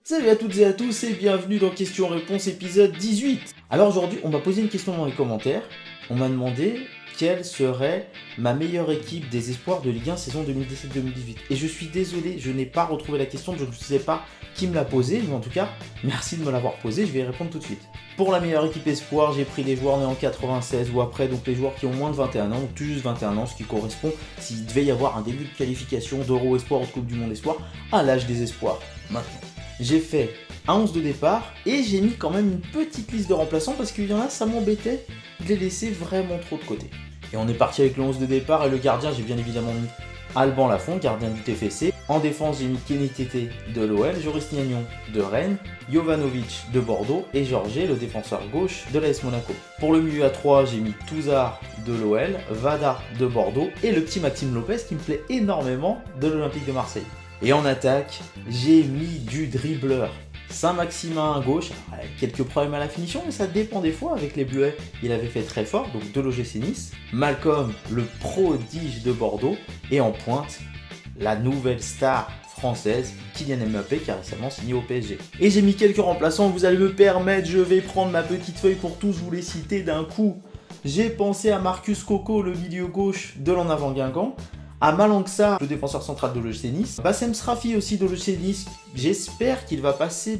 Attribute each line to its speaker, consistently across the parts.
Speaker 1: Salut à toutes et à tous et bienvenue dans Question-Réponse épisode 18. Alors aujourd'hui, on m'a posé une question dans les commentaires. On m'a demandé quelle serait ma meilleure équipe des espoirs de Ligue 1 saison 2017-2018. Et je suis désolé, je n'ai pas retrouvé la question, je ne sais pas qui me l'a posée, mais en tout cas, merci de me l'avoir posée, je vais y répondre tout de suite. Pour la meilleure équipe espoir, j'ai pris les joueurs nés en 96 ou après, donc les joueurs qui ont moins de 21 ans, ou tout juste 21 ans, ce qui correspond, s'il devait y avoir un début de qualification d'Euro Espoir ou de Coupe du Monde Espoir, à l'âge des espoirs. Maintenant. J'ai fait un 11 de départ et j'ai mis quand même une petite liste de remplaçants parce qu'il y en a, ça m'embêtait de les laisser vraiment trop de côté. Et on est parti avec le 11 de départ et le gardien, j'ai bien évidemment mis Alban Lafont, gardien du TFC. En défense, j'ai mis Kenny Tété de l'OL, Joris Gnagnon de Rennes, Jovanovic de Bordeaux et Georget, le défenseur gauche de l'AS Monaco. Pour le milieu à 3, j'ai mis Touzard de l'OL, Vada de Bordeaux et le petit Maxime Lopez qui me plaît énormément de l'Olympique de Marseille. Et en attaque, j'ai mis du dribbleur. Saint-Maximin à gauche, quelques problèmes à la finition, mais ça dépend des fois. Avec les Bleuets, il avait fait très fort, donc de l'OGC Nice. Malcolm, le prodige de Bordeaux. Et en pointe, la nouvelle star française, Kylian Mbappé, qui a récemment signé au PSG. Et j'ai mis quelques remplaçants, vous allez me permettre, je vais prendre ma petite feuille pour tous vous les citer d'un coup. J'ai pensé à Marcus Coco, le milieu gauche de l'En Avant Guingamp. À Malangsa, le défenseur central de l'OGC Nice. Bassem Srafi aussi de l'OGC Nice. J'espère qu'il va passer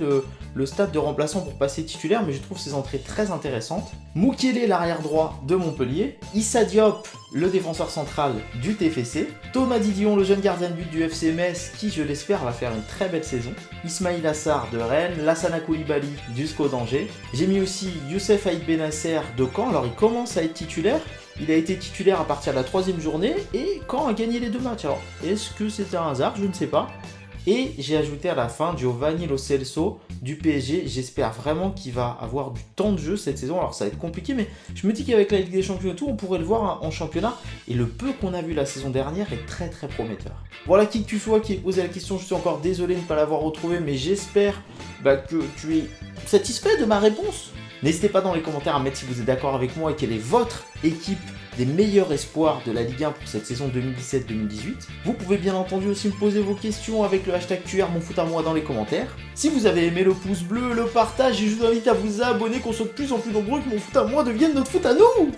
Speaker 1: le stade de remplaçant pour passer titulaire, mais je trouve ses entrées très intéressantes. Moukele, l'arrière droit de Montpellier. Issa Diop, le défenseur central du TFC. Thomas Didion, le jeune gardien de but du FC Metz, qui je l'espère va faire une très belle saison. Ismail Assar de Rennes. Lassana Koulibaly du SCO d'Angers. J'ai mis aussi Youssef Aïd Benasser de Caen. Alors il commence à être titulaire. Il a été titulaire à partir de la 3e journée et Caen a gagné les 2 matchs. Alors, est-ce que c'est un hasard? Je ne sais pas. Et j'ai ajouté à la fin Giovanni Lo Celso du PSG. J'espère vraiment qu'il va avoir du temps de jeu cette saison. Alors, ça va être compliqué, mais je me dis qu'avec la Ligue des Champions et tout, on pourrait le voir en championnat. Et le peu qu'on a vu la saison dernière est très très prometteur. Voilà, qui que tu sois qui ait posé la question, je suis encore désolé de ne pas l'avoir retrouvé, mais j'espère que tu es satisfait de ma réponse. N'hésitez pas dans les commentaires à mettre si vous êtes d'accord avec moi et quelle est votre équipe des meilleurs espoirs de la Ligue 1 pour cette saison 2017-2018. Vous pouvez bien entendu aussi me poser vos questions avec le hashtag QR MonFootAMoi dans les commentaires. Si vous avez aimé le pouce bleu, le partage, et je vous invite à vous abonner, qu'on soit de plus en plus nombreux, que Mon Foot à Moi devienne notre foot à nous.